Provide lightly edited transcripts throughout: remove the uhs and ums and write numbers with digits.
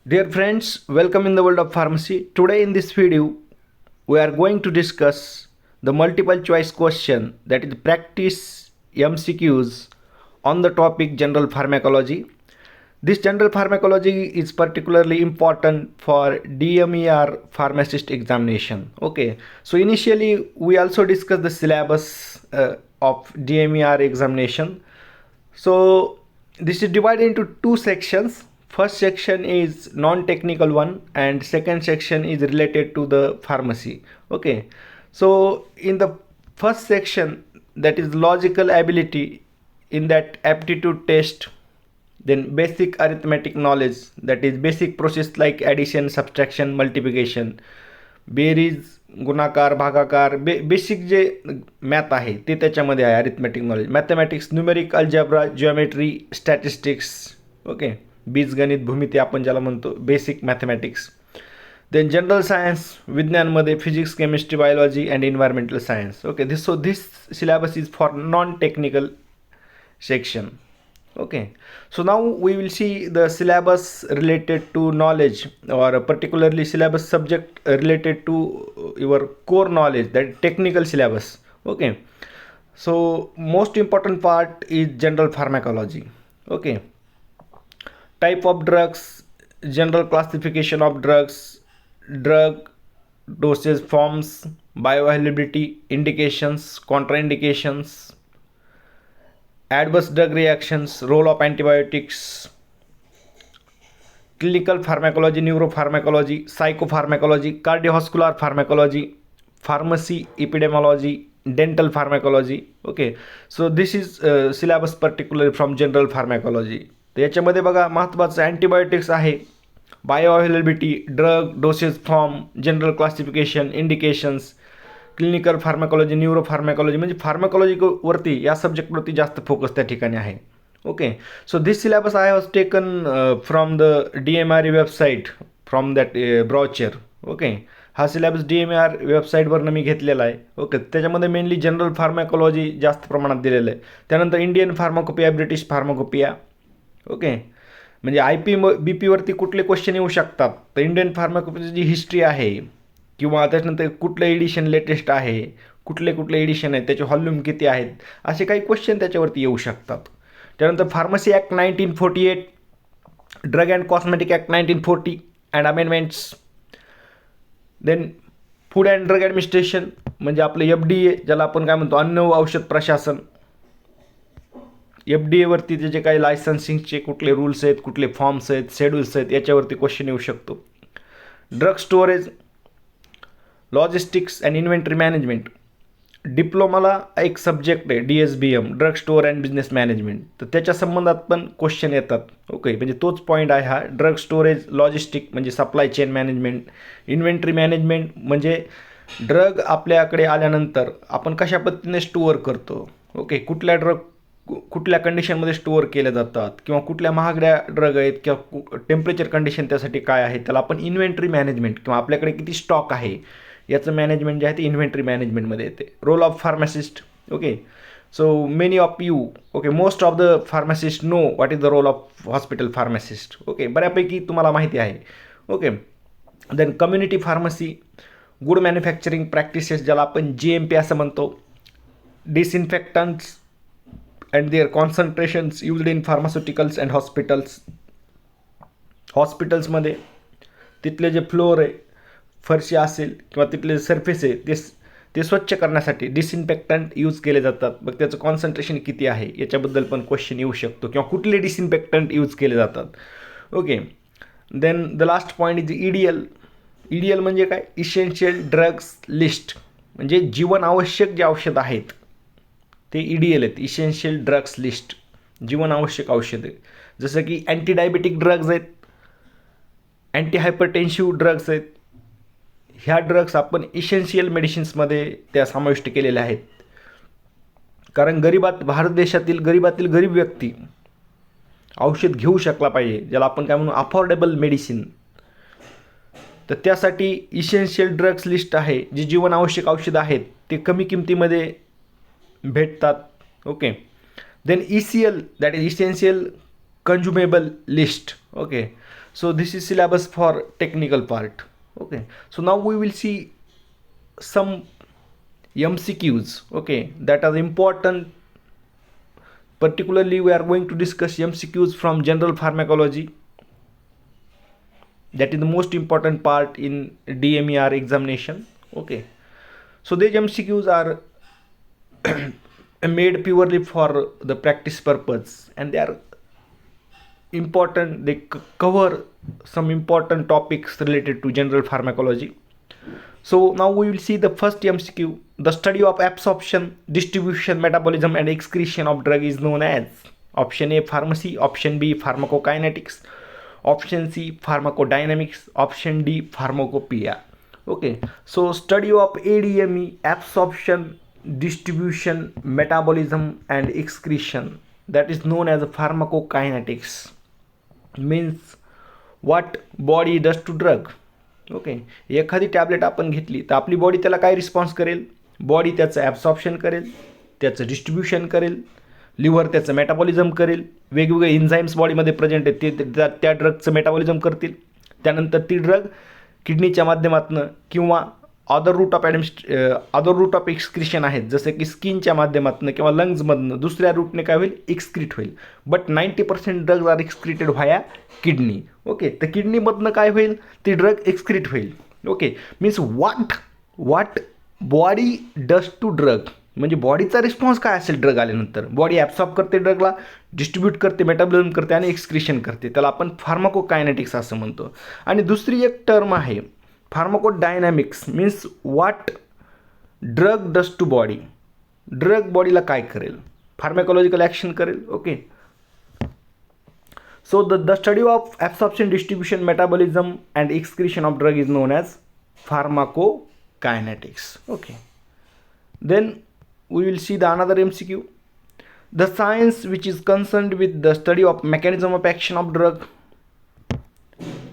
Dear friends, welcome in the world of pharmacy. Today in this video, we are going to discuss the multiple choice question, that is practice MCQs on the topic general pharmacology. This general pharmacology is particularly important for DMER pharmacist examination. Okay, so initially we also discussed the syllabus of DMER examination. So this is divided into two sections. First section is non-technical one and second section is related to the pharmacy. Okay, so in the first section, that is logical ability, in that aptitude test, then basic arithmetic knowledge, that is basic process like addition, subtraction, multiplication, बेरीज, गुणाकार, भागाकार, basic जे math आहे ते त्याच्यामध्ये आहे. Arithmetic knowledge, mathematics, numeric, algebra, geometry, statistics. Okay, बीजगणित, भूमिती आपण ज्याला म्हणतो, basic mathematics. Then general science, विज्ञानमध्ये physics, chemistry, biology and environmental science. Okay, this syllabus is for non technical section. Okay, so now we will see the syllabus related to knowledge, or particularly syllabus subject related to your core knowledge, that technical syllabus. Okay, so most important part is general pharmacology. Okay, type of drugs, general classification of drugs, drug dosage forms, bioavailability, indications, contraindications, adverse drug reactions, role of antibiotics, clinical pharmacology, neuropharmacology, psychopharmacology, cardiovascular pharmacology, pharmacy, epidemiology, dental pharmacology. Okay, so this is syllabus particularly from general pharmacology. तर याच्यामध्ये बघा महत्त्वाचं antibiotics आहे, bioavailability, drug dosage form, general classification, indications, clinical pharmacology, neuro pharmacology, म्हणजे फार्माकोलॉजीवरती, या सब्जेक्टवरती जास्त focus त्या ठिकाणी आहे. Okay, so this syllabus I has taken from the DMER website, from that brochure. Okay, हा सिलेबस DMER वेबसाईटवरनं मी घेतलेला आहे. ओके, त्याच्यामध्ये मेनली जनरल फार्माकोलॉजी जास्त प्रमाणात दिलेलं आहे. त्यानंतर Indian pharmacopoeia, British pharmacopoeia. Okay, म्हणजे IPBPवरती कुठले क्वेश्चन येऊ शकतात, तर इंडियन फार्माकोपियाची जी हिस्ट्री आहे, किंवा त्याच्यानंतर कुठलं एडिशन लेटेस्ट आहे, कुठले एडिशन आहेत, त्याचे व्हॉल्यूम किती आहेत, असे काही क्वेश्चन त्याच्यावरती येऊ शकतात. त्यानंतर pharmacy act 1948, drug and cosmetic act 1940 and amendments. Then food and drug administration, म्हणजे आपलं FDA, ज्याला आपण काय म्हणतो, अन्न व औषध प्रशासन. FDAवरती त्याचे काही लायसन्सिंगचे कुठले रूल्स आहेत, कुठले फॉर्म्स आहेत, शेड्यूल्स आहेत, याच्यावरती क्वेश्चन येऊ शकतो. Drug storage, logistics and inventory management. डिप्लोमाला एक सब्जेक्ट आहे DSBM, drug store and business management, तर त्याच्या संबंधात पण क्वेश्चन येतात. ओके, म्हणजे तोच पॉईंट आहे हा. ड्रग स्टोरेज, लॉजिस्टिक म्हणजे supply chain management, inventory management म्हणजे ड्रग आपल्याकडे आल्यानंतर आपण कशा पद्धतीने स्टोअर करतो. ओके, कुठल्या ड्रग कुठल्या कंडिशनमध्ये स्टोअर केले जातात, किंवा कुठल्या महागड्या ड्रग आहेत, किंवा टेम्परेचर कंडिशन त्यासाठी काय आहे, त्याला आपण इन्व्हेंटरी मॅनेजमेंट, किंवा आपल्याकडे किती स्टॉक आहे याचं मॅनेजमेंट जे आहे ते इन्व्हेंटरी मॅनेजमेंटमध्ये येते. Role of pharmacist. Okay, so many of you, okay, most of the pharmacist know what is the role of hospital pharmacist. Okay, बऱ्यापैकी तुम्हाला माहिती आहे. Okay, then community pharmacy, good manufacturing practices, ज्याला आपण GMP असं म्हणतो. Disinfectants and their concentrations used in pharmaceuticals and hospitals. हॉस्पिटल्समध्ये तिथले जे फ्लोअर आहे, फरशी असेल, किंवा तिथले सरफेस आहे, ते स्वच्छ करण्यासाठी डिसइन्फेक्टंट यूज केले जातात. मग त्याचं कॉन्सन्ट्रेशन किती आहे याच्याबद्दल पण क्वेश्चन येऊ शकतो, किंवा कुठले डिसइन्फेक्टंट यूज केले जातात. Okay, then the last point is EDL म्हणजे काय, इसेन्शियल ड्रग्स लिस्ट, म्हणजे जीवनावश्यक जे औषध आहेत ते EDL आहेत, इसेन्शियल ड्रग्स लिस्ट, जीवनावश्यक औषधे. जसं की अँटी डायबेटिक ड्रग्ज आहेत, अँटी हायपरटेन्सिव्ह ड्रग्स आहेत. ह्या ड्रग्स आपण इसेन्शियल मेडिसिन्समध्ये त्या समाविष्ट केलेल्या आहेत. कारण भारत देशातील गरीबातील गरीब व्यक्ती औषध घेऊ शकला पाहिजे, ज्याला आपण काय म्हणू, अफोर्डेबल मेडिसिन. तर त्यासाठी इसेन्शियल ड्रग्स लिस्ट आहे, जी जीवनावश्यक औषधं आहेत ते कमी किमतीमध्ये भेटतात. Okay, then ECL, that is essential consumable list. Okay, So this is syllabus for technical part. Okay, so now we will see some MCQs, okay, that are important. Particularly we are going to discuss MCQs from general pharmacology. That is the most important part in DMER examination. Okay, so these MCQs are made purely for the practice purpose, and they are important. They cover some important topics related to general pharmacology. So now we will see the first MCQ. The study of absorption, distribution, metabolism and excretion of drug is known as option A pharmacy, option B pharmacokinetics, option C pharmacodynamics, option D pharmacopoeia. Okay, so study of ADME, absorption, distribution, metabolism and excretion, that is known as pharmacokinetics. Means what body does to drug. Okay, एखादी tablet आपण घेतली तर आपली body त्याला काय response करेल. Body त्याचं absorption करेल, त्याचं डिस्ट्रीब्युशन करेल, लिव्हर त्याचं मेटाबॉलिझम करेल, वेगवेगळे इन्झाईम्स बॉडीमध्ये प्रेझेंट आहेत ते त्या ड्रगचं मेटाबॉलिझम करतील. त्यानंतर ती ड्रग किडनीच्या माध्यमातून किंवा अदर रूट ऑफ एक्सक्रिशन आहेत, जसं की स्किनच्या माध्यमातून किंवा लंग्समधनं दुसऱ्या रूटने काय होईल, एक्सक्रीट होईल. But 90% drugs are excreted via kidney. Okay, तर किडनीमधनं काय होईल, ती ड्रग एक्सक्रीट होईल. Okay, means what body does to drug, म्हणजे बॉडीचा रिस्पॉन्स काय असेल ड्रग आल्यानंतर. बॉडी ॲब्सॉर्ब करते ड्रगला, डिस्ट्रीब्यूट करते, मेटाबॉलिझम करते आणि एक्सक्रिशन करते. त्याला आपण फार्माकोकायनेटिक्स असं म्हणतो. आणि दुसरी एक टर्म आहे pharmacodynamics. Means what drug does to body, drug बॉडीला काय करेल, फार्मॅकोलॉजिकल ॲक्शन करेल. Okay, so the study of absorption, distribution, metabolism and excretion of drug is known as pharmacokinetics. Okay, then we will see the another MCQ. The science which is concerned with the study of mechanism of action of drug,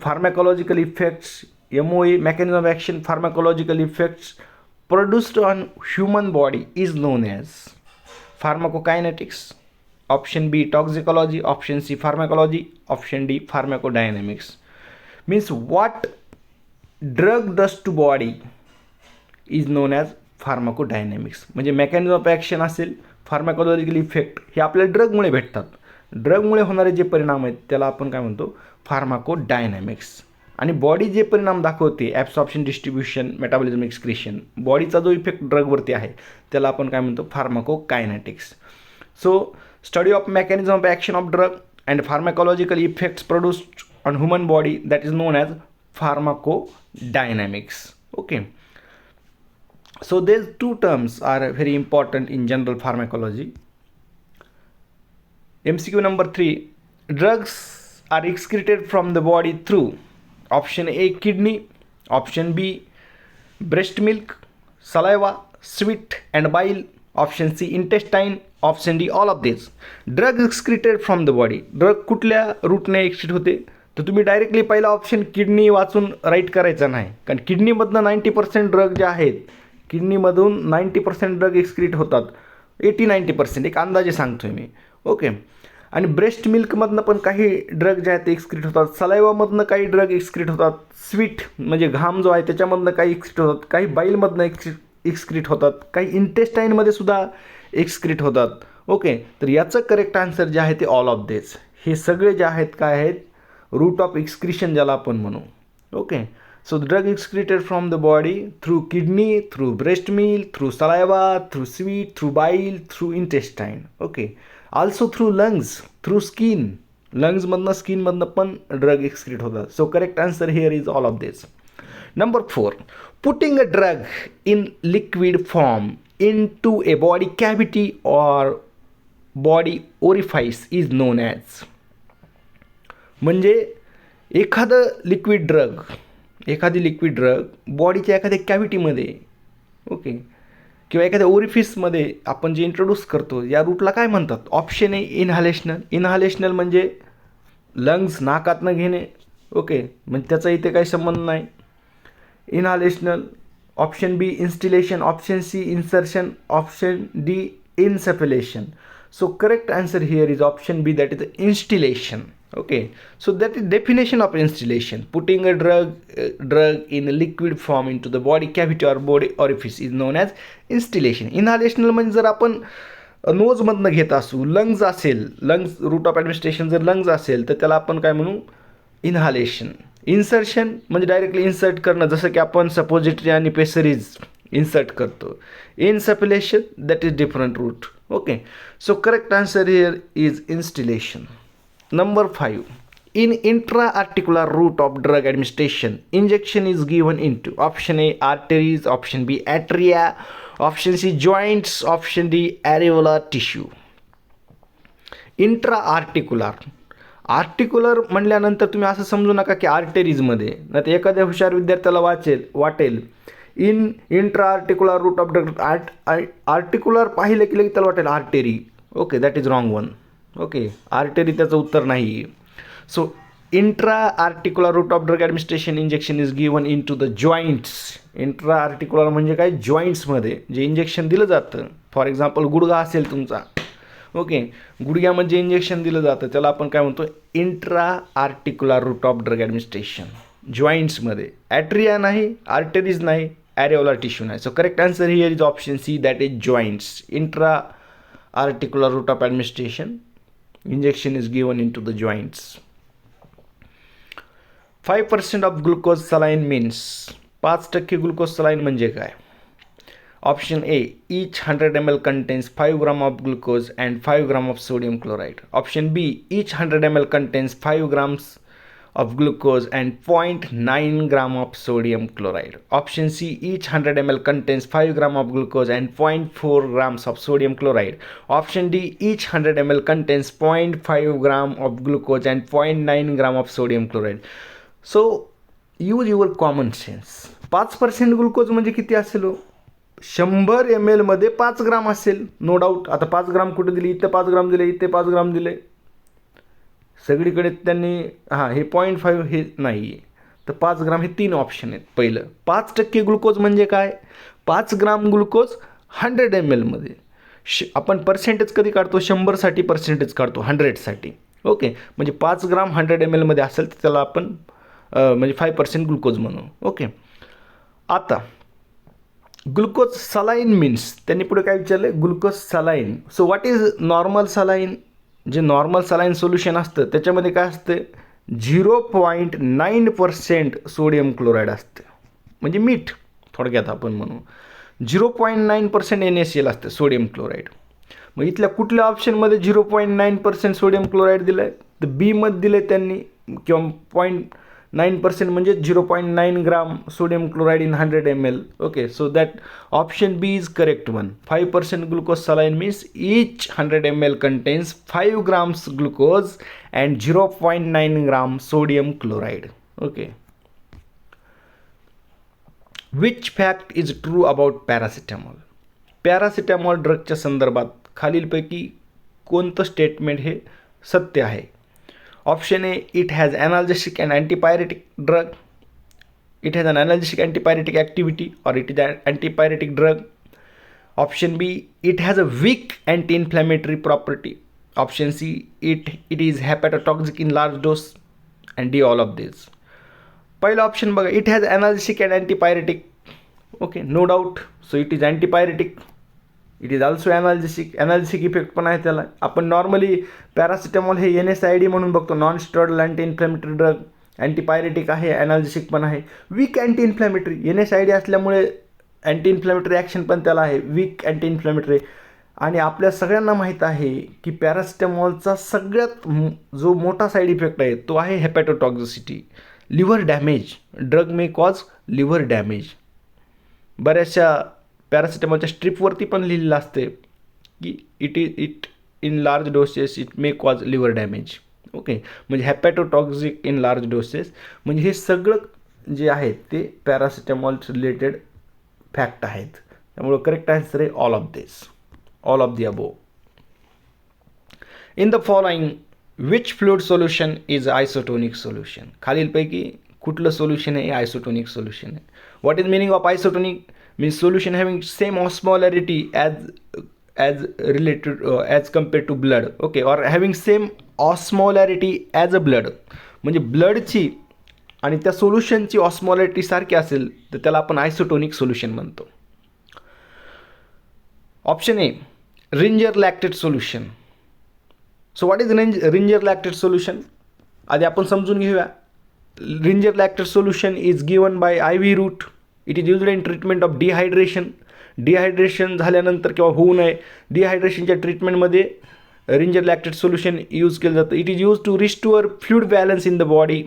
pharmacological effects, MOA, mechanism of action, pharmacological effects produced on human body is known as pharmacokinetics. Option B toxicology, option C pharmacology, option D pharmacodynamics. Means what drug does to body is known as pharmacodynamics. म्हणजे mechanism of action असेल, pharmacological effect हे आपल्याला ड्रगमुळे भेटतात. ड्रगमुळे होणारे जे परिणाम आहेत त्याला आपण काय म्हणतो, फार्माकोडायनॅमिक्स. आणि बॉडी जे परिणाम दाखवते, ॲब्सॉर्प्शन, डिस्ट्रीब्युशन, मेटाबॉलिझम, एक्सक्रिशन, बॉडीचा जो इफेक्ट ड्रगवरती आहे त्याला आपण काय म्हणतो, pharmacokinetics. So study of mechanism of action of drug and pharmacological effects produced on human body, that is known as pharmacodynamics. Okay, so these two terms are very important in general pharmacology. MCQ number 3. Drugs are excreted from the body through option A kidney, option B breast milk, saliva, sweat and bile, option C intestine, option D all of this. Drug excreted from the body, drug कुठल्या रूटने excrete होते, तर तुम्ही directly पहिला option kidney वाचून right करायचा नाही, कारण किडनीमधनं 90% ड्रग जे आहेत, किडनीमधून 90% ड्रग एक्सक्रीट होतात, 80-90% एक अंदाजे सांगतोय मी. ओके, आणि ब्रेस्ट मिल्कमधनं पण काही ड्रग जे आहेत ते एक्सक्रीट होतात, सलायवामधनं काही ड्रग एक्सक्रीट होतात, स्वीट म्हणजे घाम जो आहे त्याच्यामधनं काही एक्सक्रीट होतात, काही बाईलमधनं एक्सक्रीट होतात, काही इंटेस्टाईनमध्ये सुद्धा एक्सक्रीट होतात. ओके, तर याचं करेक्ट आन्सर जे आहे ते ऑल ऑफ दिस. हे सगळे जे आहेत काय आहेत, रूट ऑफ एक्सक्रिशन ज्याला आपण म्हणू. Okay, so drug excreted from the body through kidney, through breast milk, through saliva, through sweat, through bile, through intestine. Okay, also through lungs, through skin, लंग्समधनं स्किनमधनं पण ड्रग एक्सक्रीट होतात. So correct answer here is all of this. Number 4. Putting a drug in liquid form into a body cavity or body orifice is known as. म्हणजे एखादी liquid drug बॉडीच्या एखाद्या कॅव्हिटीमध्ये, okay, किंवा एखाद्या ओरिफिसमध्ये आपण जे इंट्रोड्यूस करतो या रूटला काय म्हणतात. Option A इन्हालेशनल. इन्हालेशनल म्हणजे लंग्स नाकातनं घेणे. ओके, म्हणजे त्याचा इथे काही संबंध नाही. Inhalational. Option B instillation, option C insertion, option D insufflation. So correct answer here is option B, that is instillation. Okay, so that is definition of instillation. Putting a drug in a liquid form into the body cavity or body orifice is known as instillation. Inhalational म्हणजे जर आपण नोजमधनं घेत असू, lungs असेल, lungs route of administration जर lungs असेल तर त्याला आपण काय म्हणू, इन्हालेशन. इन्सर्शन म्हणजे डायरेक्टली इन्सर्ट करणं, जसं की आपण सपोजिटरी आणि पेसरीज इन्सर्ट करतो. Insufflation that is different route. Okay, so correct answer here is instillation. Number 5. In intra-articular route of drug administration, injection is given into option A arteries, option B atria, option C joints, option D areolar tissue. Intra-articular. आर्टिक्युलर म्हणल्यानंतर तुम्ही असं समजू नका की आर्टेरीजमध्ये, नाही तर एखाद्या हुशार विद्यार्थ्याला वाटेल in intra articular route of drug. Articular पाहिलं की लगेच त्याला वाटेल artery. Okay, that is wrong one. Okay, artery त्याचं उत्तर नाही. So intra articular route of drug administration injection is given into the joints. Intra articular म्हणजे काय, जॉईंट्समध्ये जे इंजेक्शन दिलं जातं. फॉर एक्झाम्पल गुडघा असेल तुमचा, ओके, गुडघ्यामध्ये इंजेक्शन दिलं जातं त्याला आपण काय म्हणतो, intra articular route of drug administration, जॉईंट्समध्ये. ॲट्रिया नाही, आर्टरीज नाही, ॲरेओलर टिश्यू नाही. So correct answer here is option C, that is joints. Intra articular route of administration injection is given into the joints. 5% of glucose saline means 5% glucose saline म्हणजे काय. Option A, each 100 ml contains 5 gram of glucose and 5 gram of sodium chloride. Option B, each 100 ml contains 5 grams of glucose and 0.9 gram of sodium chloride. Option C, each 100 ml contains 5 gram of glucose and 0.4 grams of sodium chloride. Option D, each 100 ml contains 0.5 gram of glucose and 0.9 gram of sodium chloride. So use your common sense. 5% glucose म्हणजे किती असेल, 100 ml मध्ये 5 ग्राम असेल, no doubt. आता 5 ग्राम कुठे दिली, इथे 5 ग्राम दिले, इथे 5 ग्राम दिले, सगळीकडे त्यांनी हे 0.5 हे नाही आहे, तर 5 ग्राम हे 3 ऑप्शन आहेत. पहिलं 5% ग्लुकोज म्हणजे काय, 5 ग्राम ग्लुकोज 100 ml मध्ये. आपण पर्सेंटेज कधी काढतो, 100साठी पर्सेंटेज काढतो, 100साठी. ओके, म्हणजे 5 ग्राम 100 ml मध्ये असेल तर त्याला आपण म्हणजे 5% ग्लुकोज म्हणू. ओके, आता ग्लुकोज सलाईन मीन्स त्यांनी पुढे काय विचारलं, glucose saline. So what is normal saline. जे नॉर्मल सलाईन सोल्युशन असतं त्याच्यामध्ये काय असतं, 0.9% सोडियम क्लोराईड असतं, म्हणजे मीठ थोडक्यात आपण म्हणू. 0.9% NaCl असतं सोडियम क्लोराईड. मग इथल्या कुठल्या ऑप्शनमध्ये 0.9% सोडियम क्लोराईड दिलं आहे, तर बीमध्ये दिलं आहे त्यांनी, किंवा 0.9% म्हणजे 0.9 gram sodium chloride in 100 ml. Okay, so that option B is correct one. 5% glucose saline means each 100 ml contains 5 grams glucose and 0.9 gram sodium chloride. Okay. Which fact is true about paracetamol? Paracetamol ड्रगच्या संदर्भात खालीलपैकी कोणतं statement हे सत्य आहे. Option A, it has analgesic and antipyretic drug. It has an analgesic antipyretic activity or it is an antipyretic drug. Option B, it has a weak anti-inflammatory property. Option C, it is hepatotoxic in large dose. And D, all of these. पहिला option बघा, it has analgesic and antipyretic. Okay, no doubt. So it is antipyretic. It is also analgesic effect पण आहे त्याला. आपण normally paracetamol हे NSAID म्हणून बघतो, non steroidal anti inflammatory drug. Antipyretic आहे, ॲनाल्जेसिक पण आहे. वीक अँटी इन्फ्लॅमेटरी, NSAID असल्यामुळे अँटी इन्फ्लॅमेटरी ॲक्शन पण त्याला आहे, वीक अँटी इन्फ्लॅमेटरी. आणि आपल्या सगळ्यांना माहीत आहे की पॅरासिटामॉलचा सगळ्यात जो मोठा साईड इफेक्ट आहे तो आहे hepatotoxicity, liver damage. Drug may cause liver damage. बऱ्याचशा पॅरासिटामॉलच्या स्ट्रिपवरती पण लिहिलेलं असते की it in large doses it may cause liver damage. Okay, म्हणजे हॅपॅटोटॉक्सिक इन लार्ज डोसेस. म्हणजे हे सगळं जे आहे ते पॅरासिटामॉल रिलेटेड फॅक्ट आहेत. त्यामुळे करेक्ट आन्सर आहे all of this, all of the above. In the following which fluid solution is isotonic solution. खालीलपैकी कुठलं सोल्युशन आहे आयसोटोनिक सोल्युशन आहे. What is meaning of isotonic means solution having same osmolarity as related as compared to blood. Okay, or having same osmolarity as a blood, म्हणजे ब्लडची आणि त्या सोल्युशनची ऑस्मोलॅरिटी सारखी असेल तर त्याला आपण आयसोटोनिक सोल्युशन म्हणतो. Option A, Ringer lactate solution. So what is Ringer lactate solution? आधी आपण समजून घेऊया. Ringer lactate solution is given by IV route. It is used in treatment of dehydration. Dehydration झाल्यानंतर किंवा होऊ नये, डिहायड्रेशनच्या ट्रीटमेंटमध्ये रिंजर लॅक्टेट सोल्युशन यूज केलं जातं. It is use to restore fluid balance in the body,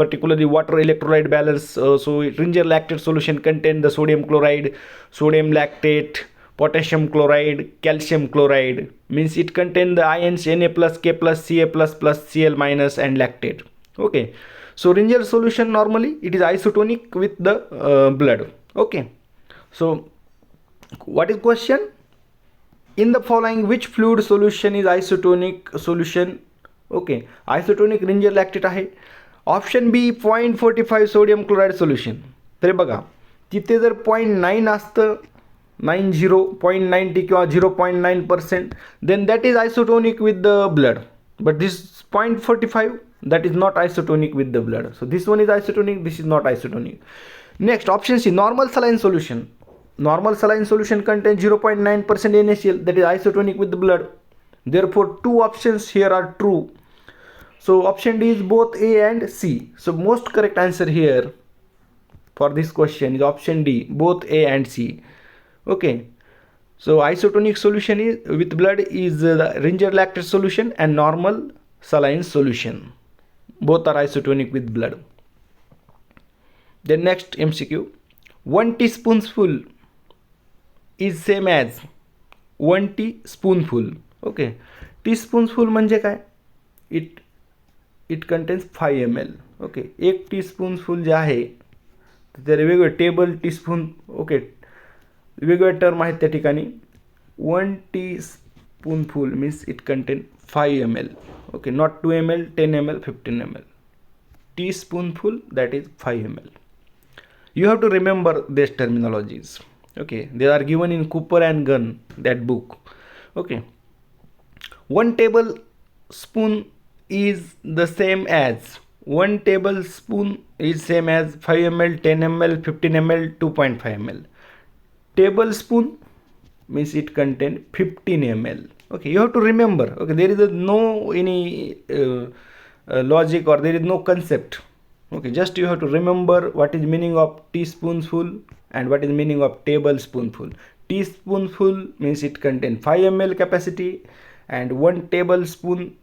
particularly water electrolyte balance. So ringer lactate solution contain the sodium chloride, sodium lactate, potassium chloride, calcium chloride. Means it contain the ions Na plus, K plus, Ca plus, Cl minus and lactate. Okay. So ringer solution normally it is isotonic with the blood. Okay. So what is question? In the following which fluid solution is isotonic solution? Okay. Isotonic ringer lactate आहे. Option B 0.45 sodium chloride solution. तरी बघा तिथे जर 0.9 असतं, 0.90 किंवा 0.9%, then that is isotonic with the blood. But this 0.45 that is not isotonic with the blood. So this one is isotonic, this is not isotonic. Next option C, normal saline solution. Normal saline solution contains 0.9% NaCl, that is isotonic with the blood. Therefore, two options here are true. So option D is both A and C. So most correct answer here for this question is option D, both A and C. Okay. So isotonic solution is with blood is the ringer lactate solution and normal saline solution. Both are isotonic with blood. Then next MCQ. 1 teaspoonful is same as 1 teaspoonful. Okay. Teaspoonful म्हणजे काय? It contains 5 ml. Okay. 1 teaspoonful जे आहे त्याला वेगवेगळे table teaspoon, okay, वेगवेगळे term आहेत त्या ठिकाणी. 1 teaspoonful means it contain 5 ml. Okay, not 2 ml, 10 ml, 15 ml. Teaspoonful, that is 5 ml. You have to remember these terminologies. Okay, they are given in Cooper and Gunn, that book. Okay. 1 tablespoon is the same as 1 tablespoon is same as 5 ml, 10 ml, 15 ml, 2.5 ml. Tablespoon means it contain 15 ml. Okay, you have to remember. Okay, there is no any logic or there is no concept. Okay, just you have to remember what is meaning of teaspoonful and what is meaning of tablespoonful. Teaspoonful means it contain 5 ml capacity and 1 tablespoon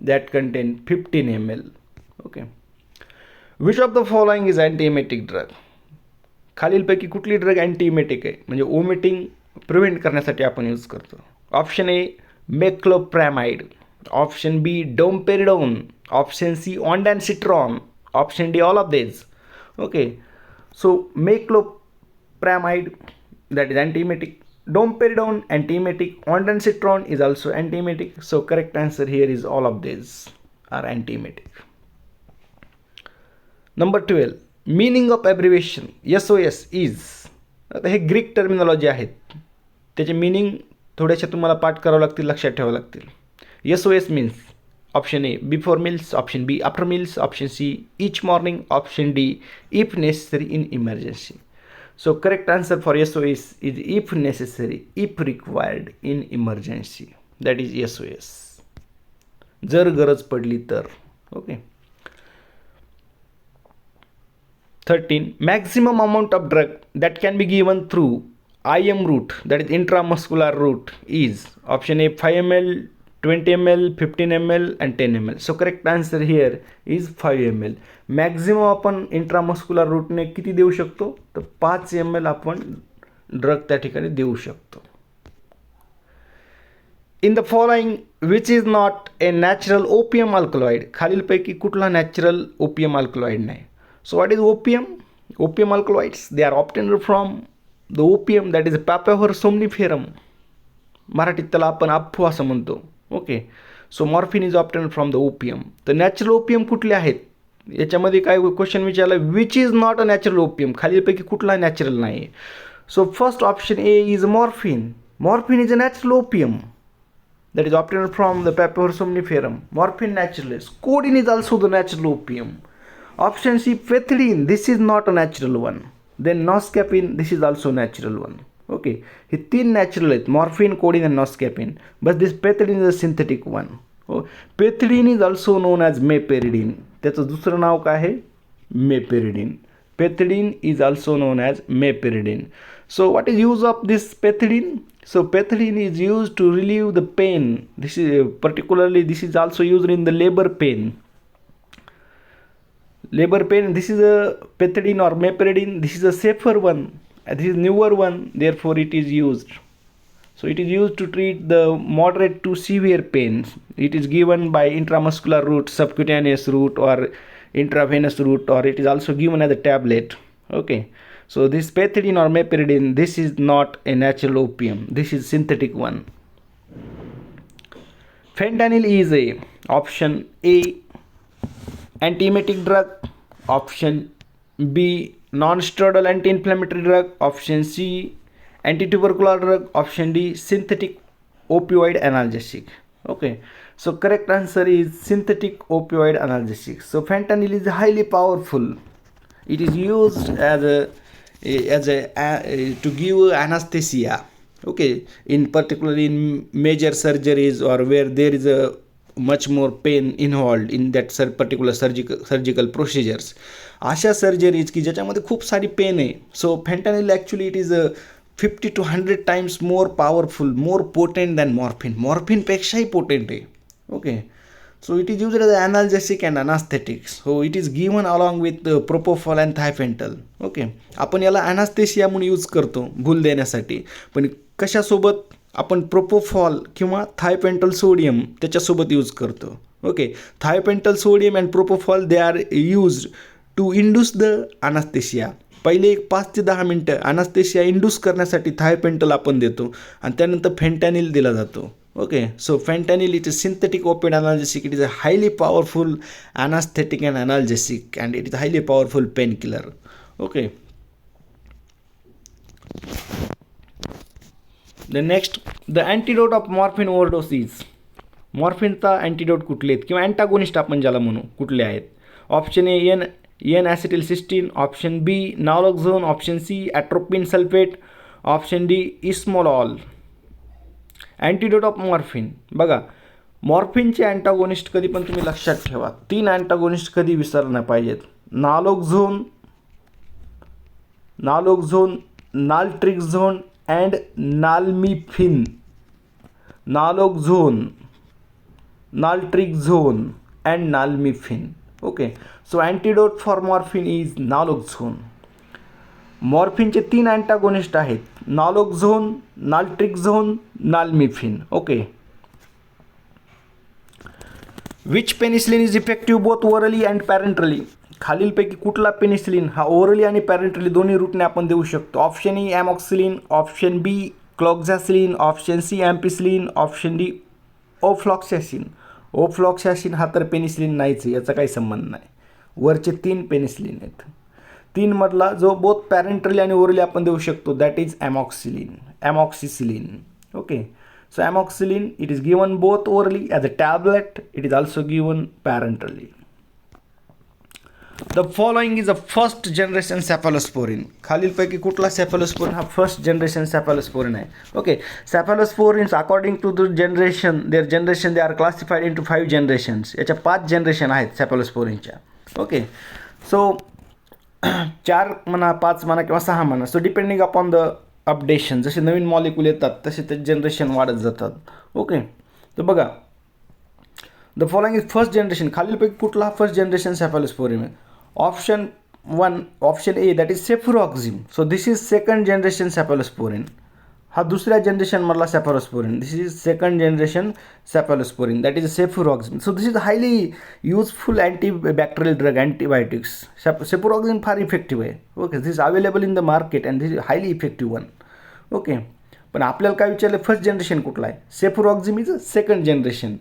that contain 15 ml. Okay. Which of the following is antiemetic drug? खालीलपैकी कुठली drug अँटीएमेटिक आहे, म्हणजे omitting prevent करण्यासाठी आपण use करतो. Option A metoclopramide, option B domperidone, option C ondansetron, option D all of this. Okay, so metoclopramide that is antiemetic, domperidone antiemetic, ondansetron is also antiemetic. So correct answer here is all of these are antiemetic. Number 12, meaning of abbreviation SOS is. आता हे Greek terminology आहेत, त्याचे meaning थोडेसे तुम्हाला पाठ करावं लागतील, लक्षात ठेवावं लागतील. SOS means option A before meals, option B after meals, option C each morning, option D if necessary in emergency. So correct answer for SOS is if necessary, if required in emergency. That is SOS. जर गरज पडली तर. Okay. 13, maximum amount of drug that can be given through IM route, that is intramuscular route, is option A 5 ml, 20 ml, 15 ml and 10 ml. So correct answer here is 5 ml. Maximum आपण intramuscular रूटने किती देऊ शकतो, तर 5 ml आपण drug त्या ठिकाणी देऊ शकतो. In the following which is not a natural opium alkaloid, खालीलपैकी कुठला नॅचरल ओपियम अल्कलॉइड नाही. So what is opium? Opium alkaloids they are obtained from the opium, that is papaver somniferum. मराठीत त्याला आपण अप्फू असं म्हणतो. Okay, so morphine is obtained from the opium. तर नॅचरल ओपियम कुठले आहेत, याच्यामध्ये काय क्वेश्चन विचारला, which is not a natural opium, खालीलपैकी कुठला नॅचरल नाही. So first option A is morphine. Morphine is a natural opium. that is obtained from the papaver somniferum. Morphine naturalist. Codeine is also the natural opium. Option C, pethidine. This is not a natural one. Then noscapine. This is also natural one. Okay, हे तीन natural आहेत, morphine, codeine आणि noscapine. बस this pethidine is a synthetic one. हो, pethidine is also known as meperidine. त्याचं दुसरं नाव काय आहे? Meperidine. Pethidine is also known as meperidine. So what is use of this pethidine? So pethidine is used to relieve the pain. This is particularly, this is also used in the labor pain. Labor pain, this is a pethidine or meperidine. This is a safer one. This is newer one, therefore it is used. So it is used to treat the moderate to severe pains. It is given by intramuscular route, subcutaneous route, or intravenous route, or it is also given as a tablet. Okay, so this pethidine or meperidine, this is not a natural opium. This is synthetic one. Fentanyl is a option A, antiemetic drug. Option B, non-steroidal anti-inflammatory drug. Option C, antitubercular drug. Option D, synthetic opioid analgesic. Okay, so correct answer is synthetic opioid analgesic. So fentanyl is highly powerful. It is used as to give anesthesia. Okay, in particularly in major surgeries or where there is a much more pain involved in that particular surgical procedures. अशा surgeries की ज्याच्यामध्ये खूप सारी pain आहे. So fentanyl actually it is 50 to 100 times more powerful, more potent than morphine. मॉर्फिनपेक्षाही potent आहे. Okay, so it is used as analgesic and anaesthetics. हो, it is given along with propofol and thiopental. Okay, आपण याला ॲनास्थेसिया म्हणून use करतो भूल देण्यासाठी, पण कशासोबत? आपण प्रोपोफॉल किंवा थायपेंटल सोडियम त्याच्यासोबत यूज करतो. Okay, thiopental sodium and propofol they are used to induce the anaesthesia. पहिले 5 ते 10 मिनटं अनास्थेशिया इंड्यूस करण्यासाठी थायपेंटल आपण देतो आणि त्यानंतर फेंटॅनिल दिला जातो. Okay, so fentanyl it is synthetic opioid analgesic. It is a highly powerful anaesthetic and analgesic and it is highly powerful pain killer. Okay, the next, the antidote of morphine overdose is. मॉर्फिनचा antidote कुठले आहेत किंवा antagonist आपण ज्याला म्हणू, कुठले आहेत? Option A N-acetyl cysteine. Option B naloxone. Option C atropine sulphate. Option D esmolol. Antidote of morphine. बघा, मॉर्फिनचे अँटागोनिस्ट कधी पण तुम्ही लक्षात ठेवा, 3 अँटागोनिस्ट कधी विसरलं नाही पाहिजेत. Naloxone, naltrexone and nalmefene. Naloxone, naltrexone and nalmefene. Okay, so antidote for morphine is naloxone. मॉर्फिनचे 3 अँटागोनिस्ट आहेत, naloxone, naltrexone, nalmefene. Okay, which penicillin is effective both orally and parenterally. खालीलपैकी कुठला पेनिसिलिन हा ओरली आणि पॅरेंटरली दोन्ही रूटने आपण देऊ शकतो? Option A amoxicillin. Option B cloxacillin. Option C ampicillin. Option D ofloxacin. Ofloxacin हा तर पेनिसिलिन नाहीच आहे, याचा काही संबंध नाही. वरचे 3 पेनिसिलिन आहेत. 3 मधला जो बोथ पॅरेंटरली आणि ओरली आपण देऊ शकतो that is amoxicillin. Okay, so amoxicillin, it is given both orally as a tablet. It is also given parenterally. The following is a first generation cephalosporin. खालीलपैकी कुठला cephalosporin हा first generation cephalosporin आहे? Okay, cephalosporins according to the generation, their generation, they are classified into 5 generations. याच्या 5 generation आहेत cephalosporinच्या. Okay, so 4 म्हणा, 5 म्हणा किंवा 6 म्हणा, so depending upon the updation. जसे नवीन मॉलिक्यूल येतात तसे ते जनरेशन वाढत जातात. ओके, तर बघा, the following is first generation. खालीलपैकी कुठला फर्स्ट जनरेशन सेफॅलोस्पोरिन आहे? Option 1, option A, that is cefuroxime. So this is second generation cephalosporin. हा दुसऱ्या जनरेशन मधला cephalosporin. This is second generation cephalosporin, that is cefuroxime. So this is highly useful antibacterial drug, antibiotics. Cefuroxime फार effective आहे. Okay, this is available in the market and this is highly effective one. Okay, पण आपल्याला काय विचारलं, first generation कुठला आहे? Cefuroxime is a second generation.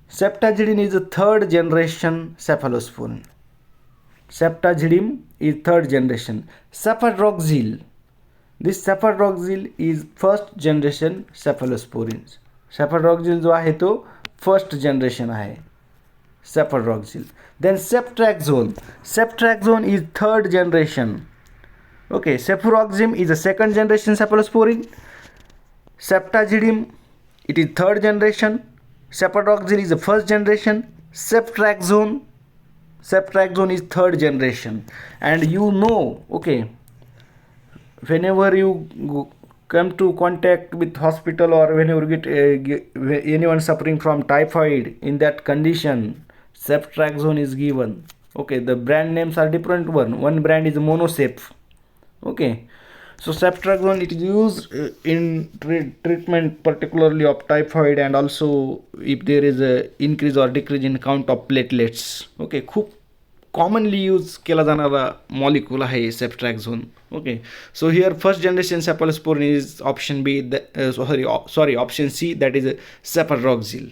Ceftazidime is a third generation cephalosporin. Ceftazidime is third generation. Cefadroxil, this cefadroxil is first generation cephalosporin. Cefadroxil जो आहे तो first generation आहे cefadroxil. Then ceftriaxone. Ceftriaxone is third generation. Okay, cefuroxime is a second generation cephalosporin. Ceftazidime, it is third generation. Cefaroxil is the first generation. Ceftriaxone is third generation. And you know, okay, whenever you come to contact with hospital or whenever you get anyone suffering from typhoid, in that condition ceftriaxone is given. Okay, the brand names are different. One brand is Monosep. Okay, so ceftriaxone it is used in treatment particularly of typhoid and also if there is a increase or decrease in count of platelets. Okay, खूप commonly use केला जाणारा molecule आहे ceftriaxone. Okay, so here first generation cephalosporin is option B, option C, that is cefaroxil.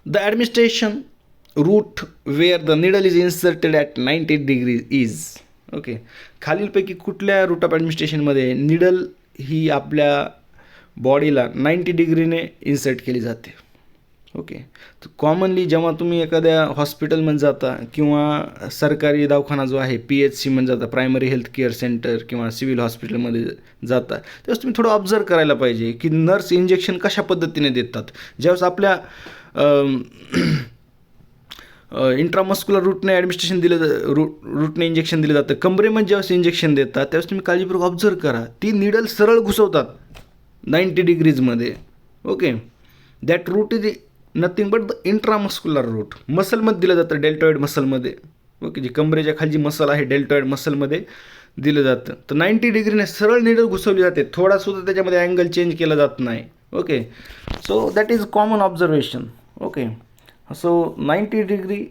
The administration route where the needle is inserted at 90 degrees is. Okay, खालीलपैकी कुठल्या route of ॲडमिनिस्ट्रेशनमध्ये needle ही आपल्या बॉडीला 90 डिग्रीने insert केली जाते. Okay, तर commonly जेव्हा तुम्ही एखाद्या हॉस्पिटलमध्ये जाता किंवा सरकारी दवाखाना जो आहे PHC मध्ये जाता, प्रायमरी हेल्थ केअर सेंटर किंवा सिव्हिल हॉस्पिटलमध्ये जाता, त्यावेळेस तुम्ही थोडं ऑब्झर्व करायला पाहिजे की नर्स इंजेक्शन कशा पद्धतीने देतात. ज्यावेळेस आपल्या इंट्रामस्क्युलर रूटने ॲडमिनिस्ट्रेशन रूटने इंजेक्शन दिलं जातं, कमरेमध्ये ज्यावेळेस इंजेक्शन देतात त्यावेळेस तुम्ही काळजीपूर्वक ऑब्झर्व करा, ती निडल सरळ घुसवतात 90 डिग्रीजमध्ये. Okay, that route is nothing but the intramuscular route. मसलमध्ये दिलं जातं, डेल्टॉइड मसलमध्ये. ओके, जी कमरेच्या खाली जी मसल आहे डेल्टॉइड मसलमध्ये दिलं जातं. तर 90 डिग्रीने सरळ निडल घुसवली जाते, थोडासुद्धा त्याच्यामध्ये अँगल चेंज केला जात नाही. Okay, so that is common observation. Okay, so 90 degree,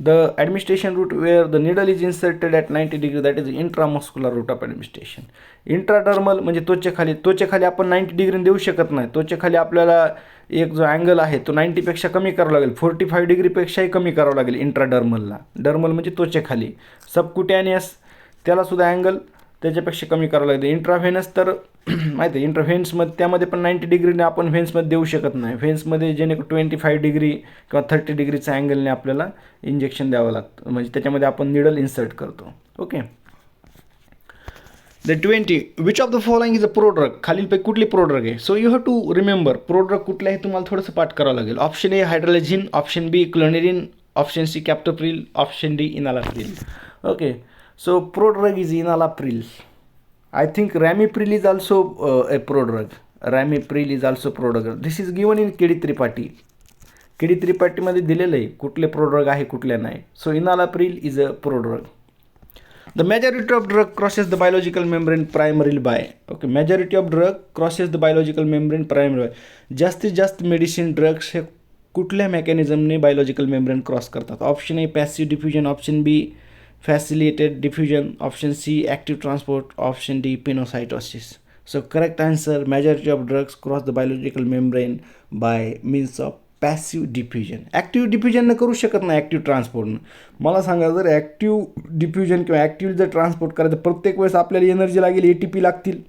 the administration route where the needle is inserted at 90 degree, that is intramuscular route of administration. Intradermal म्हणजे त्वचेखाली आपण 90 डिग्री देऊ शकत नाही. त्वचेखाली आपल्याला एक जो अँगल आहे तो 90 पेक्षा कमी करावा लागेल, 45 डिग्रीपेक्षाही कमी करावं लागेल इंट्राडर्मलला. डर्मल म्हणजे त्वचेखाली. सबक्युटॅनियस त्याला सुद्धा अँगल त्याच्यापेक्षा कमी करावं लागेल. इंट्राव्हेनस तर माहिती आहे, इंट्राव्हेन्समध्ये त्यामध्ये पण 90 डिग्रीने आपण व्हेन्समध्ये देऊ शकत नाही. व्हेन्समध्ये जेणेकरून 25 डिग्री किंवा 30 डिग्रीच्या अँगलने आपल्याला इंजेक्शन द्यावं लागतं, म्हणजे त्याच्यामध्ये आपण निडल इन्सर्ट करतो. Okay, the 20 which of the following is a prodrug. खालीलपैकी कुठली प्रोड्रग आहे. So you have to remember prodrug कुठले आहे तुम्हाला थोडंसं पाठ करावं लागेल. Option A hydralazine, option B clonidine, option C captopril, option D enalapril. Okay, so prodrug is enalapril. I think ramipril is also a prodrug. Ramipril is also prodrug. This is given in KD Tripathi. KD Tripathi मध्ये दिलेलं आहे कुठले prodrug आहे कुठले नाही. So enalapril is a prodrug. The majority of drug crosses the biological membrane primarily by. Okay, majority of drug crosses the biological membrane primarily by. जास्तीत जास्त medicine drugs हे कुठल्या मेकॅनिझमने बायोलॉजिकल मेम्ब्रेन क्रॉस करतात. Option A passive diffusion, option B facilitated diffusion, option C active transport, option D pinocytosis. So correct answer, majority of drugs cross the biological membrane by means of passive diffusion. active diffusion न करू शकत नाही active transport. मला सांगा, जर active diffusion किंवा active जर transport करायचं प्रत्येक वेळेस आपल्याला एनर्जी लागेल, ATP लागतील.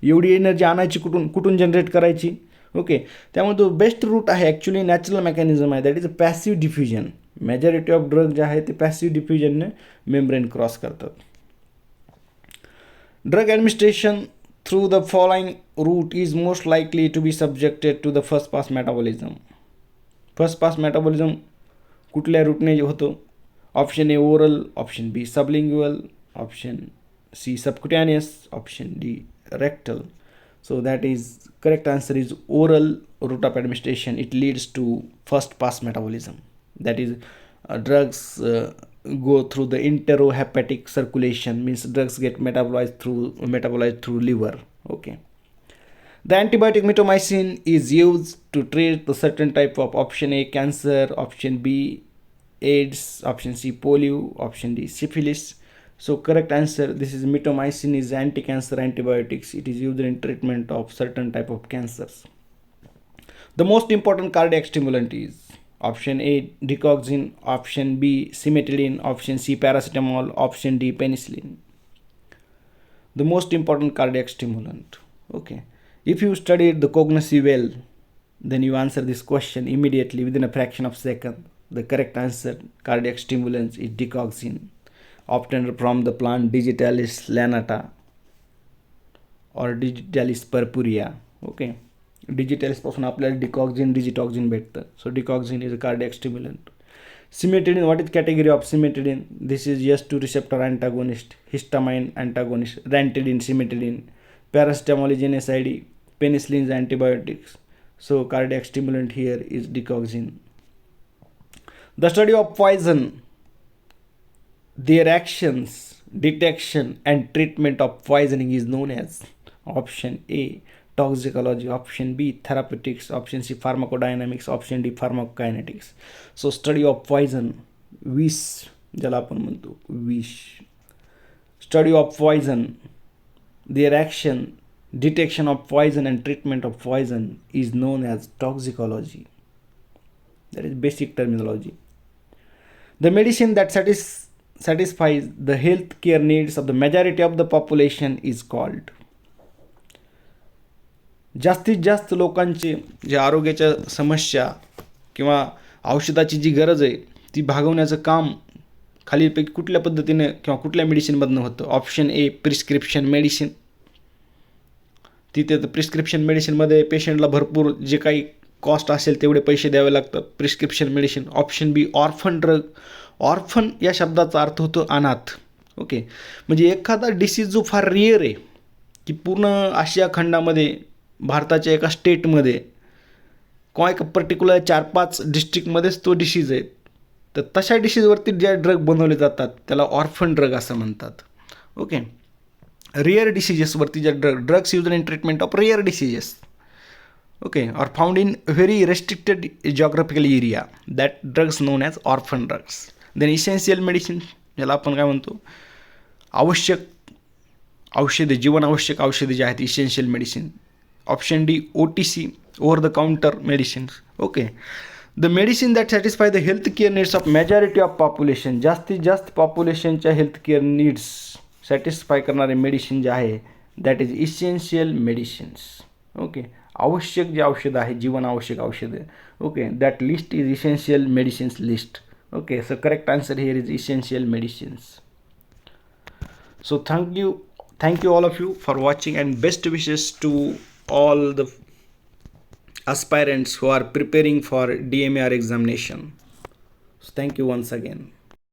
एवढी एनर्जी आणायची कुठून जनरेट करायची. ओके, त्यामुळे तो बेस्ट रूट आहे ॲक्च्युली नॅचरल मेकॅनिझम आहे, that is a passive diffusion. Majority of drug जे आहे ते पॅसिव्ह डिफ्युजनने मेम्ब्रेन क्रॉस करतात. Drug administration through the following route is most likely to be subjected to the first pass metabolism. First pass metabolism कुठल्या रूटने होतो. Option A oral, option B sublingual, option C subcutaneous, option D rectal. So that is correct answer is oral route of administration. It leads to first pass metabolism. That is drugs go through the enterohepatic circulation, means drugs get metabolized through liver. Okay. The antibiotic mitomycin is used to treat the certain type of option A cancer, option B AIDS, option C polio, option D syphilis. So correct answer, this is mitomycin is anti-cancer antibiotics. It is used in treatment of certain type of cancers. The most important cardiac stimulant is option A digoxin, option B cimetidine, option C paracetamol, option D penicillin. the most important cardiac stimulant. Okay, if you studied the cognitive well, then you answer this question immediately within a fraction of a second. The correct answer, cardiac stimulants, is digoxin, obtained from the plant Digitalis lanata or Digitalis purpurea. Okay, digitalis पासून आपल्याला डिकॉक्झिन डिजिटॉक्झिन भेटतं. So digoxin is a cardiac stimulant. Cimetidine, what is category of cimetidine? This is S2 receptor antagonist, histamine antagonist, ranitidine, cimetidine, paracetamol is NSAID, penicillin is antibiotics. So cardiac stimulant here is digoxin. The study of poison, their actions, detection and treatment of poisoning is known as option A, toxicology, option B, therapeutics, option C, pharmacodynamics, option D, pharmacokinetics. So study of poison, विष ज्याला आपण म्हणतो विष, study of poison, their action, detection of poison and treatment of poison is known as toxicology. That is basic terminology. The medicine that satisfies the health care needs of the majority of the population is called. जास्तीत जास्त लोकांचे जे आरोग्याच्या समस्या किंवा औषधाची जी गरज आहे ती भागवण्याचं काम खालीलपैकी कुठल्या पद्धतीने किंवा कुठल्या मेडिसिनमधनं होतं. Option A, prescription medicine. तिथे तर प्रिस्क्रिप्शन मेडिसिनमध्ये पेशंटला भरपूर जे काही कॉस्ट असेल तेवढे पैसे द्यावे लागतात, प्रिस्क्रिप्शन मेडिसिन. ऑप्शन बी, ऑर्फन ड्रग. ऑर्फन या शब्दाचा अर्थ होतो अनाथ. ओके, म्हणजे एखादा डिसीज जो फार रिअर आहे की पूर्ण आशिया खंडामध्ये, भारताच्या एका स्टेटमध्ये किंवा एक पर्टिक्युलर 4-5 डिस्ट्रिक्टमध्येच तो डिसीज आहे, तर तशा डिसीजवरती जे ड्रग बनवले जातात त्याला ऑर्फन ड्रग असं म्हणतात. ओके, रिअर डिसीजेसवरती ज्या drugs use in treatment of rare diseases, okay, are found in very restricted geographical area, that drugs known as orphan drugs. Then essential medicine, ज्याला आपण काय म्हणतो आवश्यक औषधे, जीवनावश्यक औषधे जे आहेत essential medicine. Option D, OTC, over the counter medicines. Okay, the medicine that satisfy the health care needs of majority of population, जास्तीत जास्त पॉप्युलेशनच्या हेल्थ केअर नीड्स सॅटिस्फाय करणारे मेडिसिन जे आहे that is essential medicines. Okay, आवश्यक जे औषधं आहे, जीवन आवश्यक औषधे. Okay, that list is essential medicines list. Okay, so correct answer here is essential medicines. So thank you all of you for watching, and best wishes to all the aspirants who are preparing for DMER examination. So thank you once again.